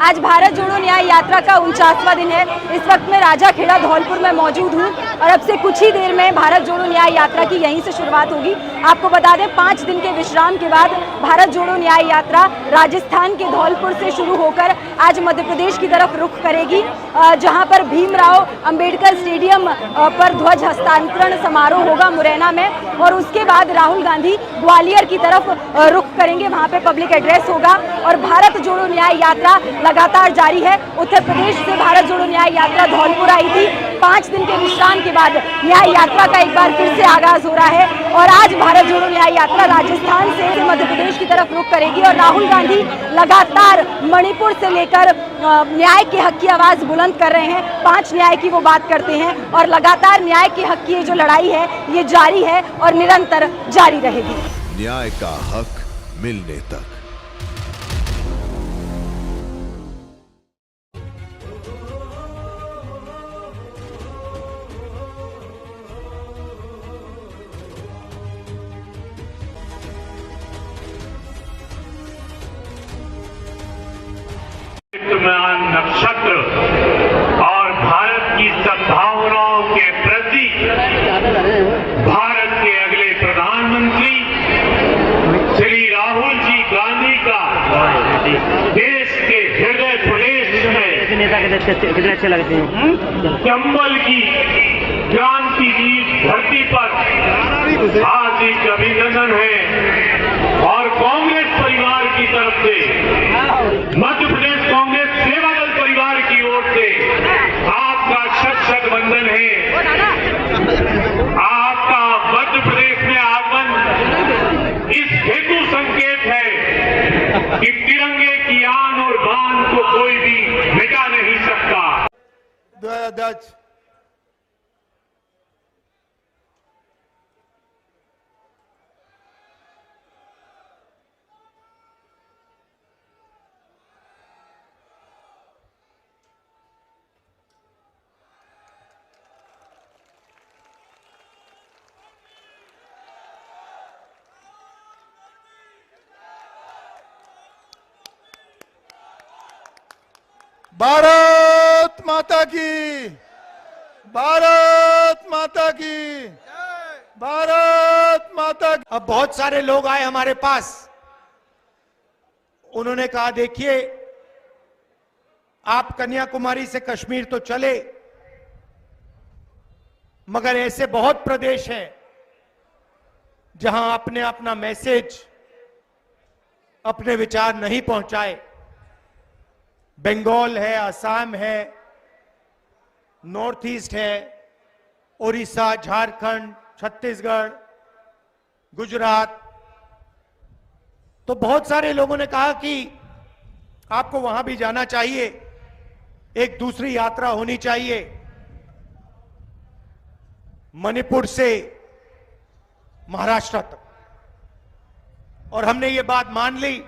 आज भारत जोड़ो न्याय यात्रा का 49वां दिन है। इस वक्त मैं राजाखेड़ा धौलपुर में मौजूद हूँ और अब से कुछ ही देर में भारत जोड़ो न्याय यात्रा की यहीं से शुरुआत होगी। आपको बता दें 5 दिन के विश्राम के बाद भारत जोड़ो न्याय यात्रा राजस्थान के धौलपुर से शुरू होकर आज मध्य प्रदेश की तरफ रुख करेगी, जहां पर भीमराव अंबेडकर स्टेडियम पर ध्वज हस्तांतरण समारोह होगा मुरैना में, और उसके बाद राहुल गांधी ग्वालियर की तरफ रुख करेंगे, वहां पे पब्लिक एड्रेस होगा। और भारत जोड़ो न्याय यात्रा लगातार जारी है। उत्तर प्रदेश से भारत जोड़ो न्याय यात्रा धौलपुर आई थी। 5 दिन के विश्राम के बाद न्याय यात्रा का एक बार फिर से आगाज हो रहा है और आज भारत जोड़ो न्याय यात्रा राजस्थान से मध्य प्रदेश की तरफ रुख करेगी। और राहुल गांधी लगातार मणिपुर से लेकर न्याय के हक की आवाज बुलंद कर रहे हैं। 5 न्याय की वो बात करते हैं और लगातार न्याय के हक की ये जो लड़ाई है ये जारी है और निरंतर जारी रहेगी। न्याय का हक मिलने तक। नक्षत्र और भारत की संभावनाओं के प्रति भारत के अगले प्रधानमंत्री श्री राहुल जी गांधी का देश के हृदय प्रदेश में नेता कितने अच्छे लगते हैं। चंबल की क्रांतिवीर धरती पर हार्दिक अभिनंदन है। और कांग्रेस परिवार की तरफ से, मध्य प्रदेश कांग्रेस सेवा दल परिवार की ओर से आपका शत शत वंदन है। आपका मध्य प्रदेश में आगमन इस हेतु संकेत है कि तिरंगे की आन और बान को कोई भी मिटा नहीं सकता। अध्यक्ष भारत माता की, भारत माता की, भारत माता की। अब बहुत सारे लोग आए हमारे पास, उन्होंने कहा देखिए आप कन्याकुमारी से कश्मीर तो चले, मगर ऐसे बहुत प्रदेश हैं जहां आपने अपना मैसेज, अपने विचार नहीं पहुंचाए। बंगाल है, असम है, नॉर्थ ईस्ट है, उड़ीसा, झारखंड, छत्तीसगढ़, गुजरात। तो बहुत सारे लोगों ने कहा कि आपको वहां भी जाना चाहिए, एक दूसरी यात्रा होनी चाहिए। मणिपुर से महाराष्ट्र तक। और हमने ये बात मान ली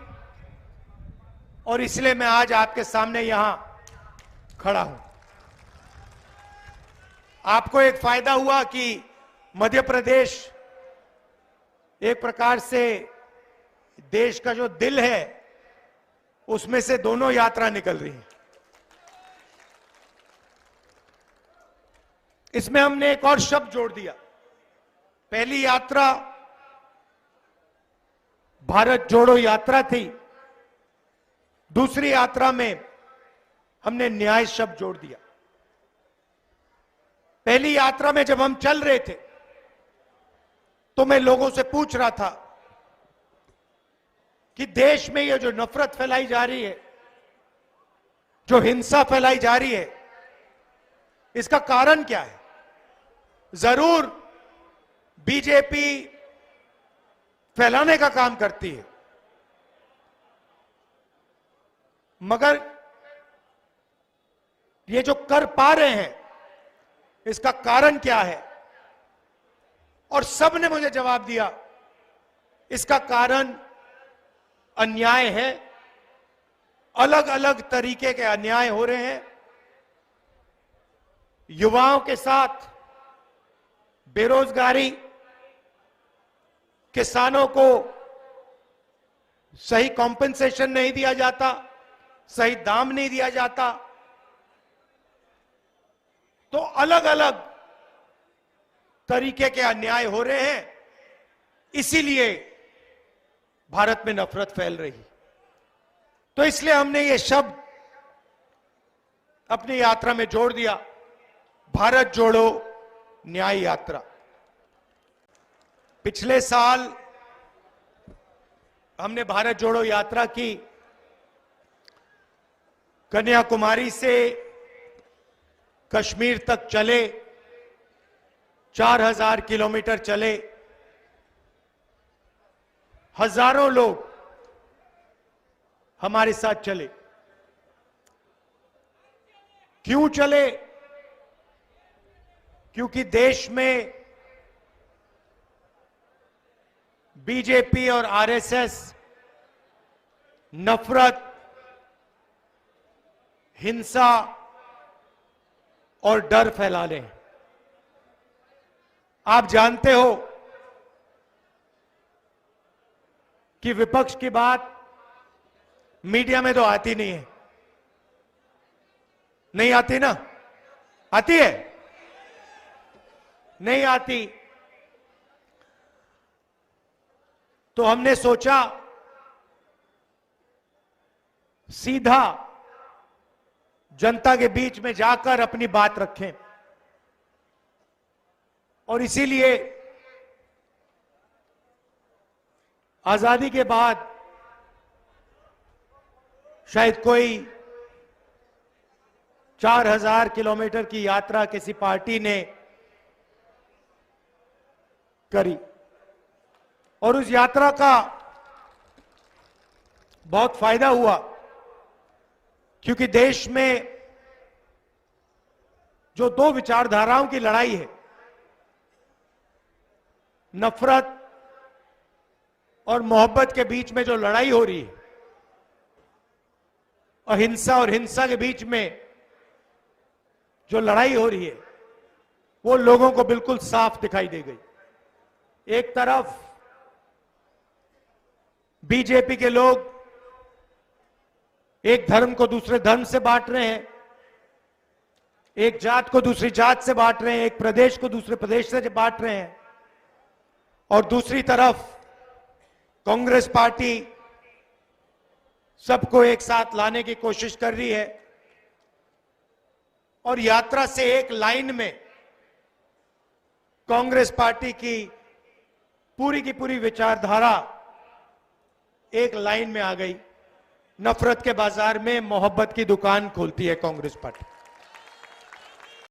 और इसलिए मैं आज आपके सामने यहां खड़ा हूं। आपको एक फायदा हुआ कि मध्य प्रदेश एक प्रकार से देश का जो दिल है उसमें से दोनों यात्रा निकल रही है। इसमें हमने एक और शब्द जोड़ दिया। पहली यात्रा भारत जोड़ो यात्रा थी, दूसरी यात्रा में हमने न्याय शब्द जोड़ दिया। पहली यात्रा में जब हम चल रहे थे तो मैं लोगों से पूछ रहा था कि देश में ये जो नफरत फैलाई जा रही है, जो हिंसा फैलाई जा रही है, इसका कारण क्या है। जरूर बीजेपी फैलाने का काम करती है, मगर ये जो कर पा रहे हैं इसका कारण क्या है। और सबने मुझे जवाब दिया, इसका कारण अन्याय है, अलग अलग तरीके के अन्याय हो रहे हैं। युवाओं के साथ बेरोजगारी, किसानों को सही कॉम्पेंसेशन नहीं दिया जाता, सही दाम नहीं दिया जाता, तो अलग अलग तरीके के अन्याय हो रहे हैं। इसीलिए भारत में नफरत फैल रही। तो इसलिए हमने ये शब्द अपनी यात्रा में जोड़ दिया, भारत जोड़ो न्याय यात्रा। पिछले साल हमने भारत जोड़ो यात्रा की, कन्याकुमारी से कश्मीर तक चले, 4000 किलोमीटर चले, हजारों लोग हमारे साथ चले। क्यों चले? क्योंकि देश में बीजेपी और आरएसएस नफरत, हिंसा और डर फैला रहे हैं। आप जानते हो कि विपक्ष की बात मीडिया में तो आती नहीं है। नहीं आती ना? आती है? नहीं आती। तो हमने सोचा सीधा जनता के बीच में जाकर अपनी बात रखें, और इसीलिए आजादी के बाद शायद कोई 4000 किलोमीटर की यात्रा किसी पार्टी ने करी, और उस यात्रा का बहुत फायदा हुआ, क्योंकि देश में जो दो विचारधाराओं की लड़ाई है, नफरत और मोहब्बत के बीच में जो लड़ाई हो रही है, अहिंसा और हिंसा के बीच में जो लड़ाई हो रही है, वो लोगों को बिल्कुल साफ दिखाई दे गई। एक तरफ बीजेपी के लोग एक धर्म को दूसरे धर्म से बांट रहे हैं, एक जात को दूसरी जात से बांट रहे हैं, एक प्रदेश को दूसरे प्रदेश से बांट रहे हैं, और दूसरी तरफ कांग्रेस पार्टी सबको एक साथ लाने की कोशिश कर रही है, और यात्रा से एक लाइन में कांग्रेस पार्टी की पूरी विचारधारा एक लाइन में आ गई। नफरत के बाजार में मोहब्बत की दुकान खोलती है कांग्रेस पार्टी।